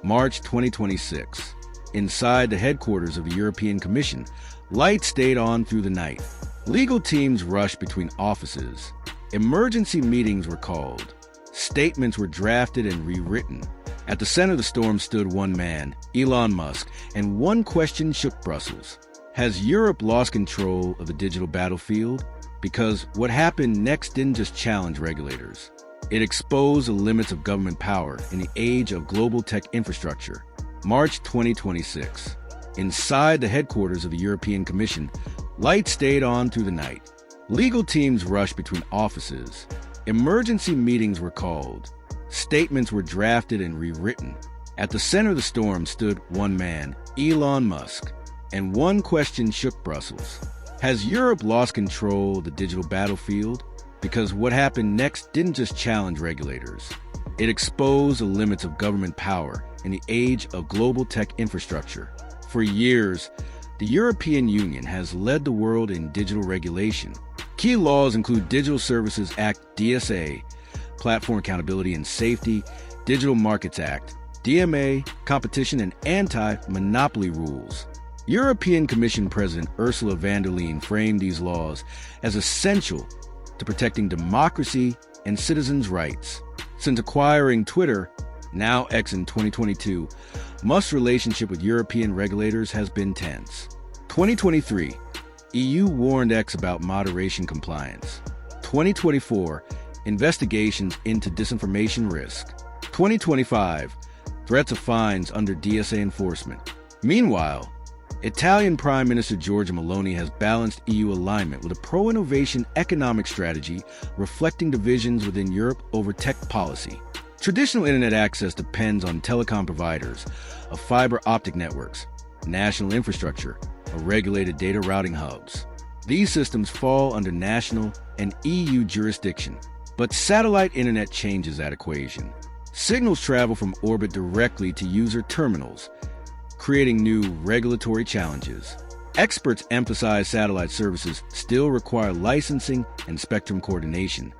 March 2026. Inside the headquarters of the European Commission, lights stayed on through the night. Legal teams rushed between offices. Emergency meetings were called. Statements were drafted and rewritten. At the center of the storm stood one man, Elon Musk, and one question shook Brussels. Has Europe lost control of the digital battlefield? Because what happened next didn't just challenge regulators. It exposed the limits of government power in the age of global tech infrastructure. March 2026. Inside the headquarters of the European Commission, lights stayed on through the night. Legal teams rushed between offices. Emergency meetings were called. Statements were drafted and rewritten. At the center of the storm stood one man, Elon Musk, and one question shook Brussels. Has Europe lost control of the digital battlefield? Because what happened next didn't just challenge regulators. It exposed the limits of government power in the age of global tech infrastructure. For years, the European Union has led the world in digital regulation. Key laws include Digital Services Act (DSA), Platform Accountability and Safety, Digital Markets Act, DMA, competition and anti-monopoly rules. European Commission President Ursula von der Leyen framed these laws as essential to protecting democracy and citizens' rights. Since acquiring Twitter, now X in 2022, Musk's relationship with European regulators has been tense. 2023, EU warned X about moderation compliance. 2024, investigations into disinformation risk. 2025, threats of fines under DSA enforcement. Meanwhile, Italian Prime Minister Giorgia Meloni has balanced EU alignment with a pro-innovation economic strategy reflecting divisions within Europe over tech policy. Traditional internet access depends on telecom providers of fiber optic networks, national infrastructure, or regulated data routing hubs. These systems fall under national and EU jurisdiction, but satellite internet changes that equation. Signals travel from orbit directly to user terminals, creating new regulatory challenges. Experts emphasize satellite services still require licensing and spectrum coordination,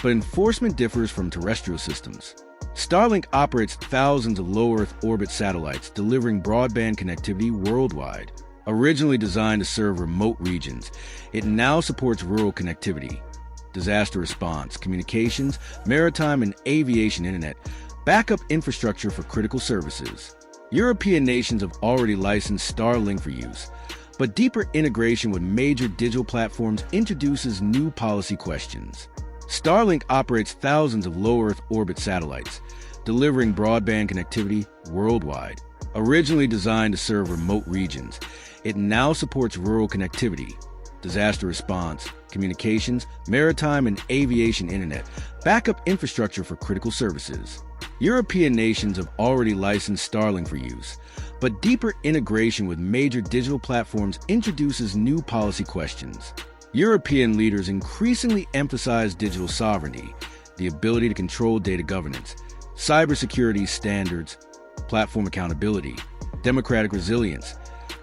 but enforcement differs from terrestrial systems. Starlink operates thousands of low Earth orbit satellites, delivering broadband connectivity worldwide. Originally designed to serve remote regions, it now supports rural connectivity, disaster response, communications, maritime and aviation internet, backup infrastructure for critical services. European nations have already licensed Starlink for use, but deeper integration with major digital platforms introduces new policy questions. Starlink operates thousands of low Earth orbit satellites, delivering broadband connectivity worldwide. Originally designed to serve remote regions, it now supports rural connectivity, disaster response, communications, maritime and aviation internet, backup infrastructure for critical services. European nations have already licensed Starlink for use, but deeper integration with major digital platforms introduces new policy questions. European leaders increasingly emphasize digital sovereignty, the ability to control data governance, cybersecurity standards, platform accountability, democratic resilience.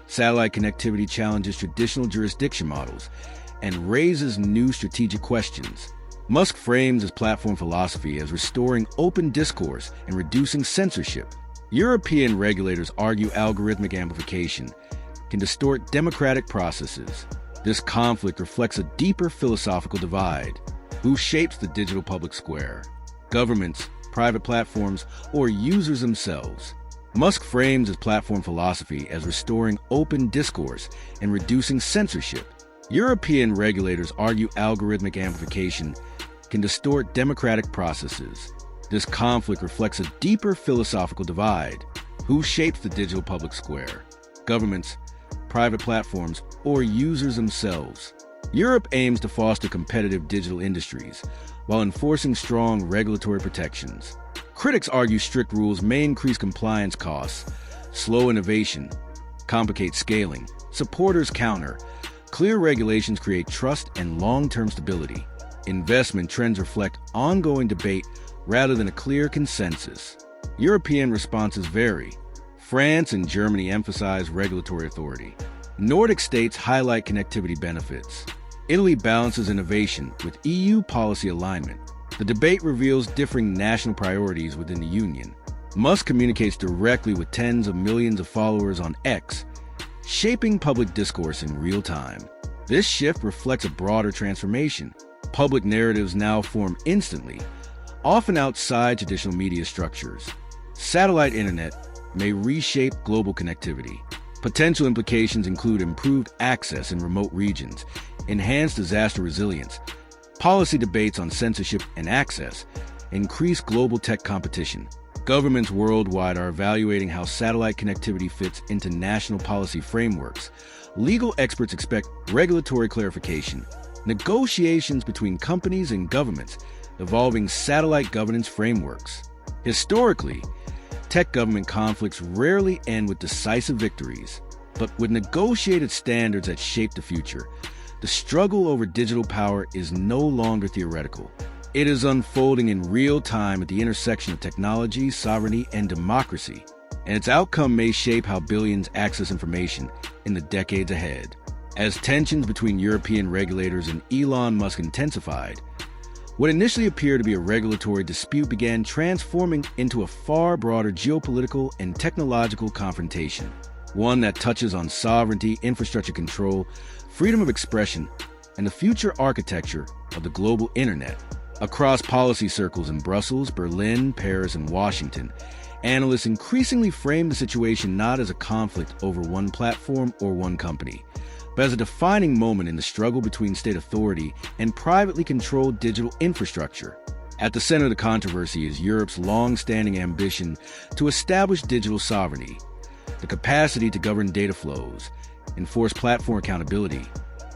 Satellite connectivity challenges traditional jurisdiction models and raises new strategic questions. Musk frames his platform philosophy as restoring open discourse and reducing censorship. European regulators argue algorithmic amplification can distort democratic processes. This conflict reflects a deeper philosophical divide. Who shapes the digital public square? Governments, private platforms, or users themselves? Musk frames his platform philosophy as restoring open discourse and reducing censorship. European regulators argue algorithmic amplification can distort democratic processes. This conflict reflects a deeper philosophical divide. Who shapes the digital public square? Governments, private platforms, or users themselves? Europe aims to foster competitive digital industries while enforcing strong regulatory protections. Critics argue strict rules may increase compliance costs, slow innovation, complicate scaling. Supporters counter. Clear regulations create trust and long-term stability. Investment trends reflect ongoing debate rather than a clear consensus. European responses vary. France and Germany emphasize regulatory authority. Nordic states highlight connectivity benefits. Italy balances innovation with EU policy alignment. The debate reveals differing national priorities within the Union. Musk communicates directly with tens of millions of followers on X, shaping public discourse in real time. This shift reflects a broader transformation. Public narratives now form instantly, often outside traditional media structures. Satellite internet may reshape global connectivity. Potential implications include improved access in remote regions, enhanced disaster resilience, policy debates on censorship and access, increased global tech competition. Governments worldwide are evaluating how satellite connectivity fits into national policy frameworks. Legal experts expect regulatory clarification, negotiations between companies and governments, evolving satellite governance frameworks. Historically, tech-government conflicts rarely end with decisive victories, but with negotiated standards that shape the future, the struggle over digital power is no longer theoretical. It is unfolding in real time at the intersection of technology, sovereignty, and democracy, and its outcome may shape how billions access information in the decades ahead. As tensions between European regulators and Elon Musk intensified, what initially appeared to be a regulatory dispute began transforming into a far broader geopolitical and technological confrontation, one that touches on sovereignty, infrastructure control, freedom of expression, and the future architecture of the global internet. Across policy circles in Brussels, Berlin, Paris, and Washington, analysts increasingly frame the situation not as a conflict over one platform or one company, but as a defining moment in the struggle between state authority and privately controlled digital infrastructure. At the center of the controversy is Europe's long-standing ambition to establish digital sovereignty, the capacity to govern data flows, enforce platform accountability,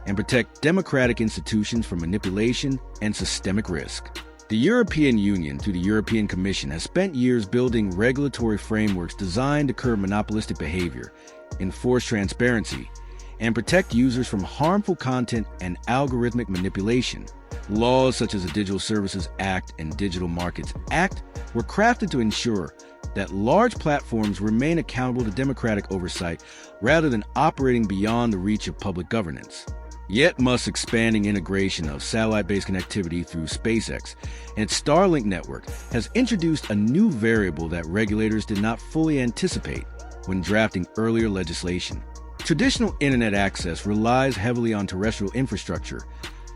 and protect democratic institutions from manipulation and systemic risk. The European Union, through the European Commission, has spent years building regulatory frameworks designed to curb monopolistic behavior, enforce transparency, and protect users from harmful content and algorithmic manipulation. Laws such as the Digital Services Act and Digital Markets Act were crafted to ensure that large platforms remain accountable to democratic oversight rather than operating beyond the reach of public governance. Yet Musk's expanding integration of satellite-based connectivity through SpaceX and its Starlink network has introduced a new variable that regulators did not fully anticipate when drafting earlier legislation. Traditional internet access relies heavily on terrestrial infrastructure,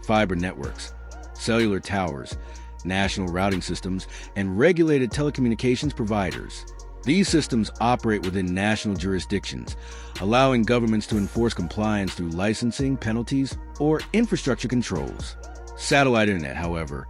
fiber networks, cellular towers, national routing systems, and regulated telecommunications providers. These systems operate within national jurisdictions, allowing governments to enforce compliance through licensing, penalties, or infrastructure controls. Satellite internet, however,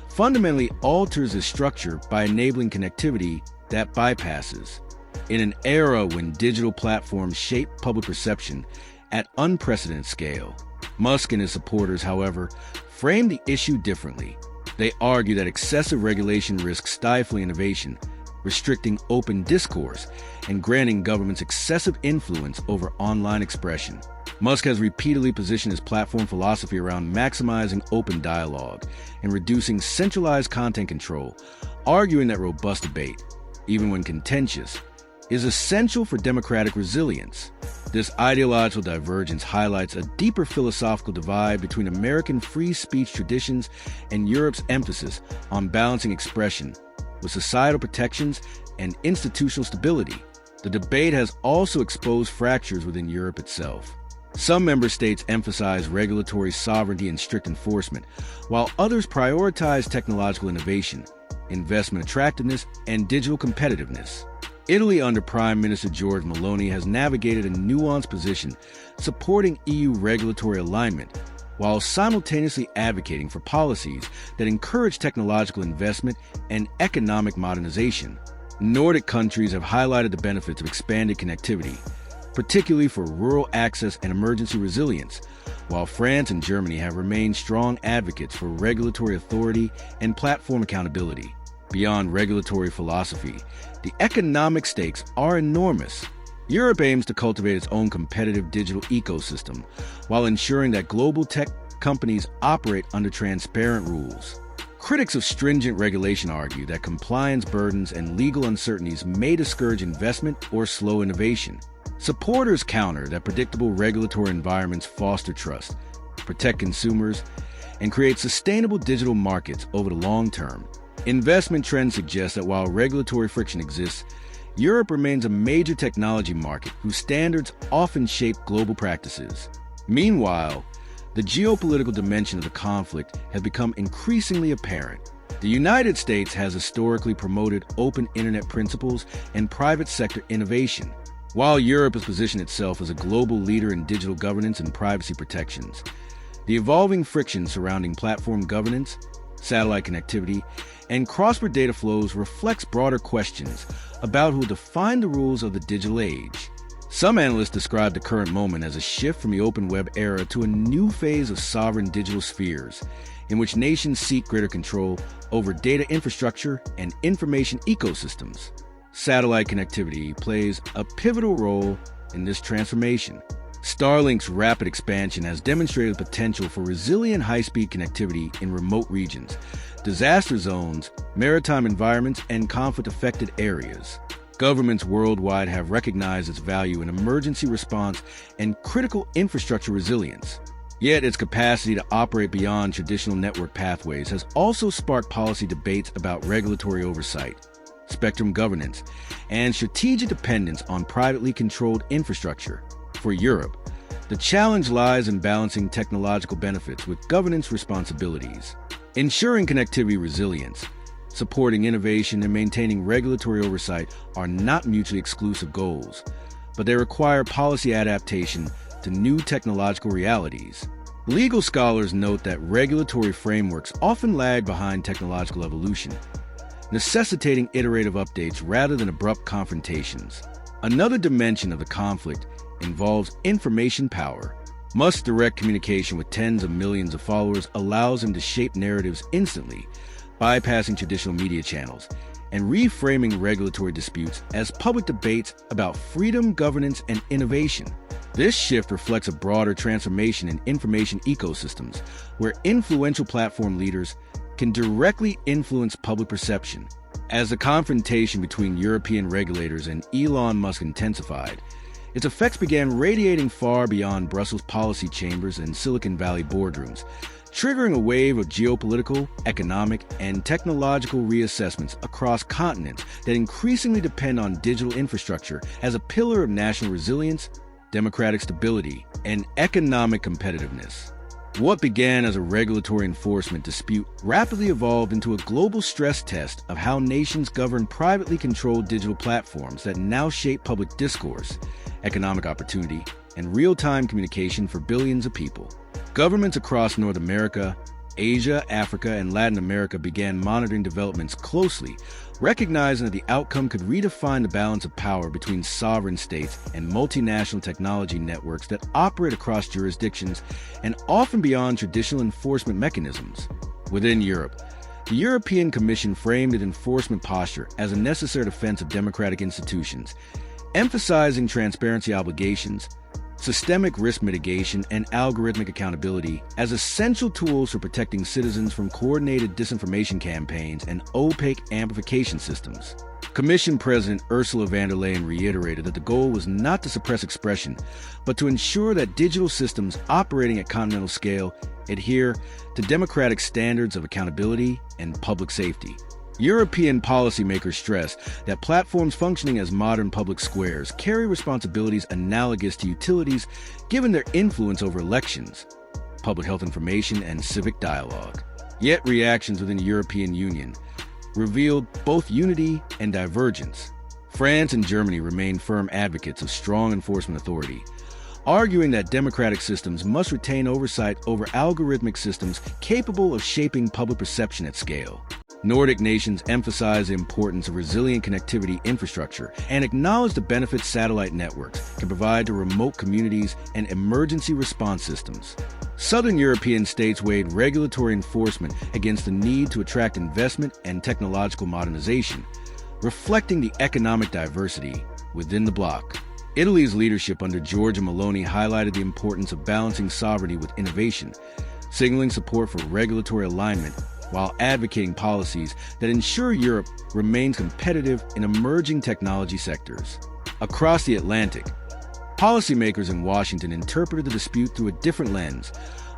fundamentally alters this structure by enabling connectivity that bypasses. In an era when digital platforms shape public perception at unprecedented scale, Musk and his supporters, however, frame the issue differently. They argue that excessive regulation risks stifling innovation, restricting open discourse, and granting governments excessive influence over online expression. Musk has repeatedly positioned his platform philosophy around maximizing open dialogue and reducing centralized content control, arguing that robust debate, even when contentious, is essential for democratic resilience. This ideological divergence highlights a deeper philosophical divide between American free speech traditions and Europe's emphasis on balancing expression with societal protections and institutional stability. The debate has also exposed fractures within Europe itself. Some member states emphasize regulatory sovereignty and strict enforcement, while others prioritize technological innovation, investment attractiveness, and digital competitiveness. Italy under Prime Minister George Meloni has navigated a nuanced position, supporting EU regulatory alignment, while simultaneously advocating for policies that encourage technological investment and economic modernization. Nordic countries have highlighted the benefits of expanded connectivity, particularly for rural access and emergency resilience, while France and Germany have remained strong advocates for regulatory authority and platform accountability. Beyond regulatory philosophy, the economic stakes are enormous. Europe aims to cultivate its own competitive digital ecosystem while ensuring that global tech companies operate under transparent rules. Critics of stringent regulation argue that compliance burdens and legal uncertainties may discourage investment or slow innovation. Supporters counter that predictable regulatory environments foster trust, protect consumers, and create sustainable digital markets over the long term. Investment trends suggest that while regulatory friction exists, Europe remains a major technology market whose standards often shape global practices. Meanwhile, the geopolitical dimension of the conflict has become increasingly apparent. The United States has historically promoted open internet principles and private sector innovation, while Europe has positioned itself as a global leader in digital governance and privacy protections. The evolving friction surrounding platform governance, satellite connectivity, and cross-border data flows reflects broader questions about who will define the rules of the digital age. Some analysts describe the current moment as a shift from the open web era to a new phase of sovereign digital spheres, in which nations seek greater control over data infrastructure and information ecosystems. Satellite connectivity plays a pivotal role in this transformation. Starlink's rapid expansion has demonstrated the potential for resilient high-speed connectivity in remote regions, disaster zones, maritime environments, and conflict-affected areas. Governments worldwide have recognized its value in emergency response and critical infrastructure resilience. Yet its capacity to operate beyond traditional network pathways has also sparked policy debates about regulatory oversight, spectrum governance, and strategic dependence on privately controlled infrastructure. For Europe, the challenge lies in balancing technological benefits with governance responsibilities. Ensuring connectivity resilience, supporting innovation, and maintaining regulatory oversight are not mutually exclusive goals, but they require policy adaptation to new technological realities. Legal scholars note that regulatory frameworks often lag behind technological evolution, necessitating iterative updates rather than abrupt confrontations. Another dimension of the conflict involves information power. Musk's direct communication with tens of millions of followers allows him to shape narratives instantly, bypassing traditional media channels and reframing regulatory disputes as public debates about freedom, governance, and innovation. This shift reflects a broader transformation in information ecosystems, where influential platform leaders can directly influence public perception. As the confrontation between European regulators and Elon Musk intensified, its effects began radiating far beyond Brussels policy chambers and Silicon Valley boardrooms, triggering a wave of geopolitical, economic, and technological reassessments across continents that increasingly depend on digital infrastructure as a pillar of national resilience, democratic stability, and economic competitiveness. What began as a regulatory enforcement dispute rapidly evolved into a global stress test of how nations govern privately controlled digital platforms that now shape public discourse, economic opportunity, and real-time communication for billions of people. Governments across North America, Asia, Africa, and Latin America began monitoring developments closely, recognizing that the outcome could redefine the balance of power between sovereign states and multinational technology networks that operate across jurisdictions and often beyond traditional enforcement mechanisms. Within Europe, the European Commission framed its enforcement posture as a necessary defense of democratic institutions, emphasizing transparency obligations, systemic risk mitigation, and algorithmic accountability as essential tools for protecting citizens from coordinated disinformation campaigns and opaque amplification systems. Commission President Ursula von der Leyen reiterated that the goal was not to suppress expression, but to ensure that digital systems operating at continental scale adhere to democratic standards of accountability and public safety. European policymakers stress that platforms functioning as modern public squares carry responsibilities analogous to utilities given their influence over elections, public health information, and civic dialogue. Yet reactions within the European Union revealed both unity and divergence. France and Germany remain firm advocates of strong enforcement authority, arguing that democratic systems must retain oversight over algorithmic systems capable of shaping public perception at scale. Nordic nations emphasize the importance of resilient connectivity infrastructure and acknowledge the benefits satellite networks can provide to remote communities and emergency response systems. Southern European states weighed regulatory enforcement against the need to attract investment and technological modernization, reflecting the economic diversity within the bloc. Italy's leadership under Giorgia Meloni highlighted the importance of balancing sovereignty with innovation, signaling support for regulatory alignment while advocating policies that ensure Europe remains competitive in emerging technology sectors. Across the Atlantic, policymakers in Washington interpreted the dispute through a different lens,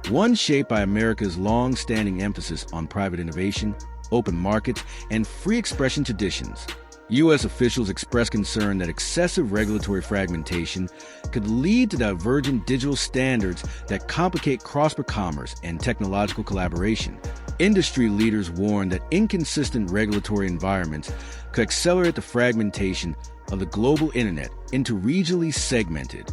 one shaped by America's long-standing emphasis on private innovation, open markets, and free expression traditions. U.S. officials expressed concern that excessive regulatory fragmentation could lead to divergent digital standards that complicate cross-border commerce and technological collaboration. Industry leaders warned that inconsistent regulatory environments could accelerate the fragmentation of the global internet into regionally segmented,